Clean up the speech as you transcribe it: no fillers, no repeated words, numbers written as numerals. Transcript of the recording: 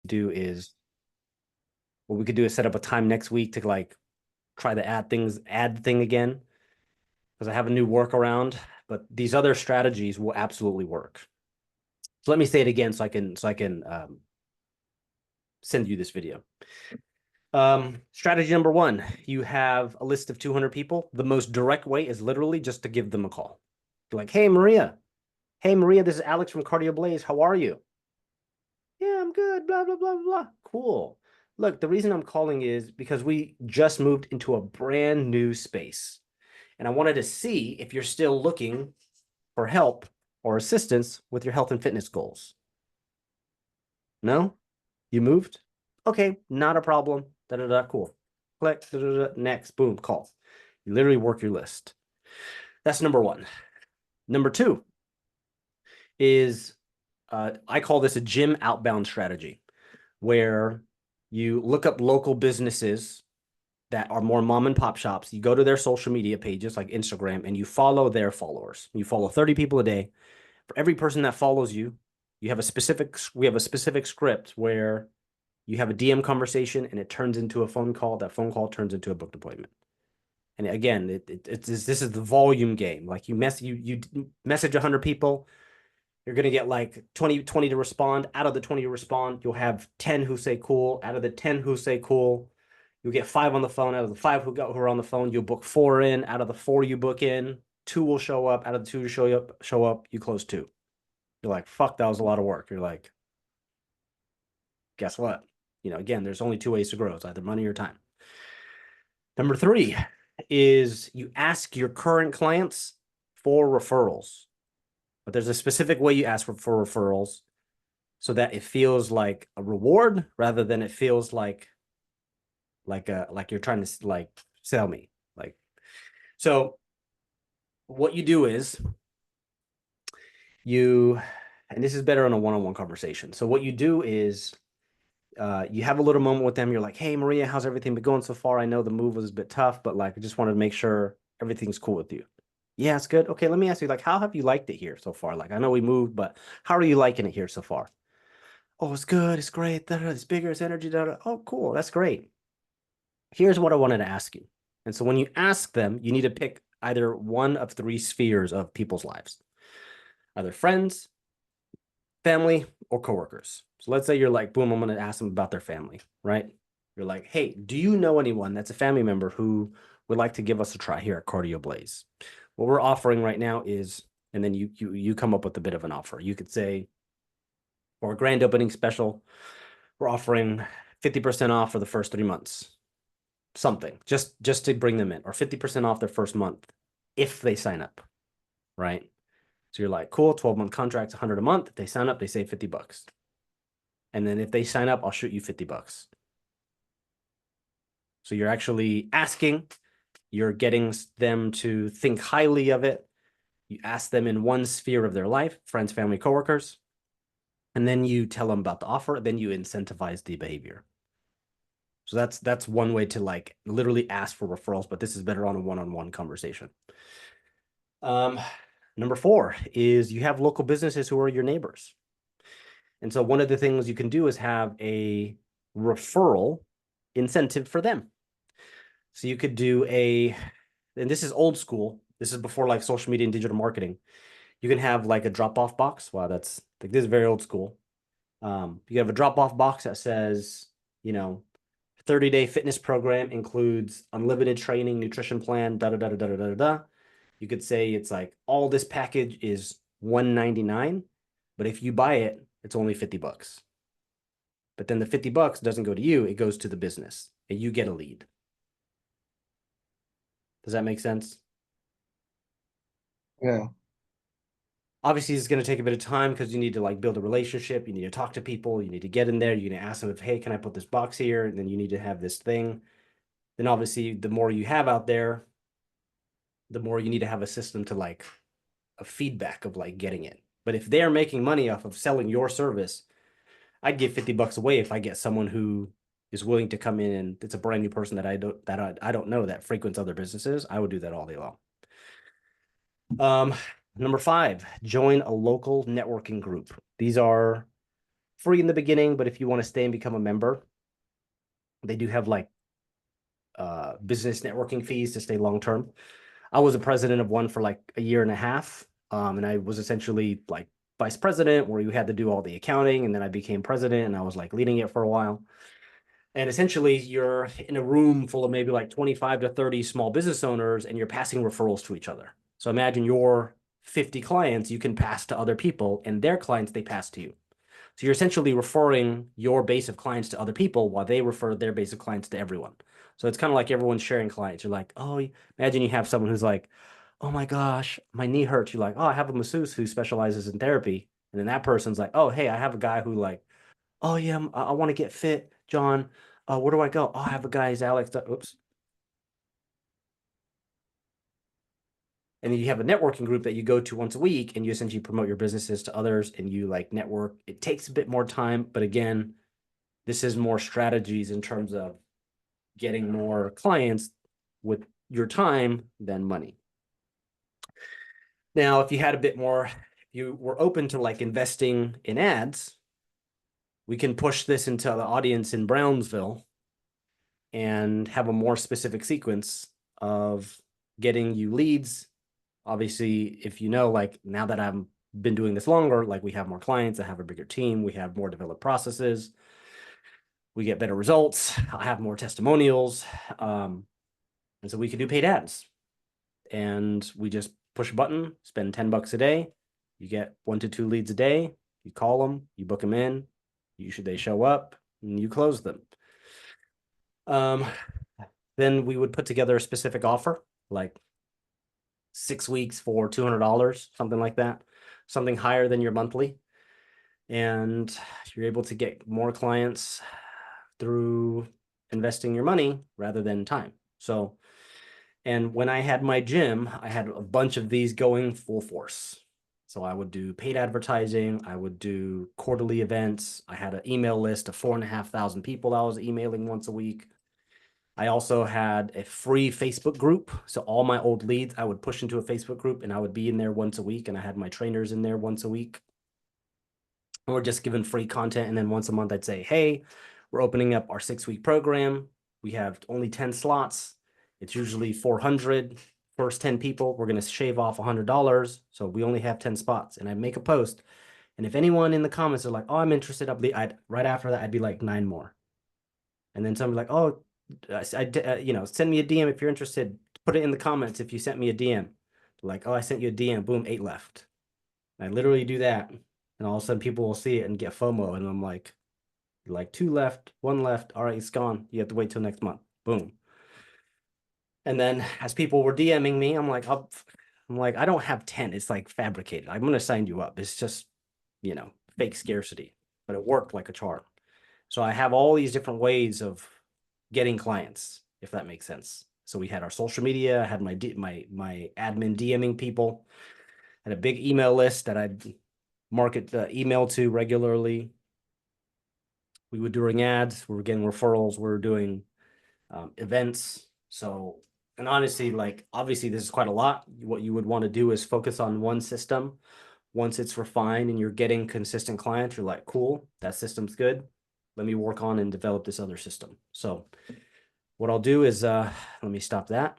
do is what we could do is set up a time next week to like try the add thing again, because I have a new workaround, but these other strategies will absolutely work. So let me say it again so I can send you this video. Strategy number one, you have a list of 200 people. The most direct way is literally just to give them a call. You're like, hey, Maria. Hey, Maria, this is Alex from Cardio Blaze. How are you? Yeah, I'm good. Blah, blah, blah, blah. Cool. Look, the reason I'm calling is because we just moved into a brand new space. And I wanted to see if you're still looking for help or assistance with your health and fitness goals. No? You moved? Okay, not a problem. Da-da-da, cool. Click, da-da-da, next, boom, call. You literally work your list. That's number one. Number two is, I call this a gym outbound strategy, where you look up local businesses that are more mom and pop shops. You go to their social media pages like Instagram and you follow their followers. You follow 30 people a day. For every person that follows you, we have a specific script where you have a DM conversation and it turns into a phone call. That phone call turns into a booked appointment. And again, this is the volume game. Like you message 100 people, you're going to get like 20 to respond. Out of the 20 to respond, you'll have 10 who say cool. Out of the 10 who say cool, you'll get 5 on the phone. Out of the 5 who are on the phone, you'll book 4 in. Out of the 4 you book in, 2 will show up. Out of the 2 to show up, you close 2. You're like, fuck, that was a lot of work. You're like, guess what? You know, again, there's only 2 ways to grow. It's either money or time. Number 3 is you ask your current clients for referrals. But there's a specific way you ask for referrals so that it feels like a reward rather than it feels like you're trying to like sell me. Like, so what you do is and this is better on a one-on-one conversation. So what you do is you have a little moment with them. You're like, hey, Maria, how's everything been going so far? I know the move was a bit tough, but like, I just wanted to make sure everything's cool with you. Yeah, it's good. Okay, let me ask you, like, how have you liked it here so far? Like, I know we moved, but how are you liking it here so far? Oh, it's good. It's great. It's bigger. It's energy. Oh, cool. That's great. Here's what I wanted to ask you. And so when you ask them, you need to pick either one of 3 spheres of people's lives, either friends, family, or coworkers. So let's say you're like, boom, I'm going to ask them about their family, right? You're like, hey, do you know anyone that's a family member who would like to give us a try here at Cardio Blaze? What we're offering right now is, and then you come up with a bit of an offer. You could say, for a grand opening special, we're offering 50% off for the first 3 months. Something, just to bring them in, or 50% off their first month if they sign up, right? So you're like, cool, 12-month contract, 100 a month. If they sign up, they save $50. And then if they sign up, I'll shoot you $50. So you're actually asking, you're getting them to think highly of it. You ask them in one sphere of their life, friends, family, coworkers, and then you tell them about the offer, then you incentivize the behavior. So that's one way to like literally ask for referrals, but this is better on a one-on-one conversation. Number 4 is you have local businesses who are your neighbors. And so one of the things you can do is have a referral incentive for them. So you could do and this is old school. This is before like social media and digital marketing. You can have like a drop-off box. Wow, that's like, this is very old school. You have a drop-off box that says, 30-day fitness program includes unlimited training, nutrition plan, da da da da da da da. You could say it's like all this package is $199, but if you buy it, it's only $50. But then the $50 doesn't go to you, it goes to the business, and you get a lead. Does that make sense? Yeah. Obviously, it's going to take a bit of time because you need to like build a relationship. You need to talk to people. You need to get in there. You need to ask them if, hey, can I put this box here? And then you need to have this thing. Then obviously, the more you have out there, the more you need to have a system to like a feedback of like getting it. But if they're making money off of selling your service, I'd give $50 away if I get someone who is willing to come in and it's a brand new person that I don't know that frequents other businesses. I would do that all day long. Number 5, join a local networking group. These are free in the beginning, but if you want to stay and become a member, they do have like business networking fees to stay long term. I was a president of one for like a year and a half. And I was essentially like vice president where you had to do all the accounting. And then I became president and I was like leading it for a while. And essentially you're in a room full of maybe like 25 to 30 small business owners and you're passing referrals to each other. So imagine your 50 clients you can pass to other people and their clients they pass to you. So you're essentially referring your base of clients to other people while they refer their base of clients to everyone. So it's kind of like everyone's sharing clients. You're like, oh, imagine you have someone who's like, oh my gosh, my knee hurts. You're like, oh, I have a masseuse who specializes in therapy. And then that person's like, oh, hey, I have a guy who like, oh yeah, I want to get fit, John. Where do I go? Oh, I have a guy, he's Alex. Oops. And then you have a networking group that you go to once a week and you essentially promote your businesses to others and you like network. It takes a bit more time, but again, this is more strategies in terms of getting more clients with your time than money. Now, if you had a bit more, if you were open to like investing in ads, we can push this into the audience in Brownsville and have a more specific sequence of getting you leads. Obviously, if you know, like now that I've been doing this longer, like we have more clients, I have a bigger team, we have more developed processes, we get better results, I have more testimonials. And so we could do paid ads. And we just push a button, spend $10 a day. You get 1 to 2 leads a day. You call them, you book them in. They show up, and you close them. Then we would put together a specific offer, like 6 weeks for $200, something like that, something higher than your monthly. And you're able to get more clients through investing your money rather than time. So, and when I had my gym, I had a bunch of these going full force. So I would do paid advertising. I would do quarterly events. I had an email list of 4,500 people that I was emailing once a week. I also had a free Facebook group. So all my old leads, I would push into a Facebook group and I would be in there once a week. And I had my trainers in there once a week. And we're just giving free content. And then once a month, I'd say, hey, we're opening up our 6-week program. We have only 10 slots. It's usually 400. First 10 people, we're going to shave off $100. So we only have 10 spots. And I'd make a post. And if anyone in the comments are like, oh, I'm interested, right after that, I'd be like 9 more. And then somebody like, oh, send me a DM if you're interested. Put it in the comments if you sent me a DM. Like, oh, I sent you a DM. Boom, 8 left. And I literally do that. And all of a sudden people will see it and get FOMO. And I'm like 2 left, 1 left. All right, it's gone. You have to wait till next month. Boom. And then as people were DMing me, I'm like, I don't have 10. It's like fabricated. I'm going to sign you up. It's just, fake scarcity, but it worked like a charm. So I have all these different ways of getting clients, if that makes sense. So we had our social media. I had my admin DMing people. I had a big email list that I'd market the email to regularly. We were doing ads. We were getting referrals. We were doing events. So, and honestly, like, obviously this is quite a lot. What you would want to do is focus on one system. Once it's refined and you're getting consistent clients, you're like, cool, that system's good. Let me work on and develop this other system. So what I'll do is, let me stop that.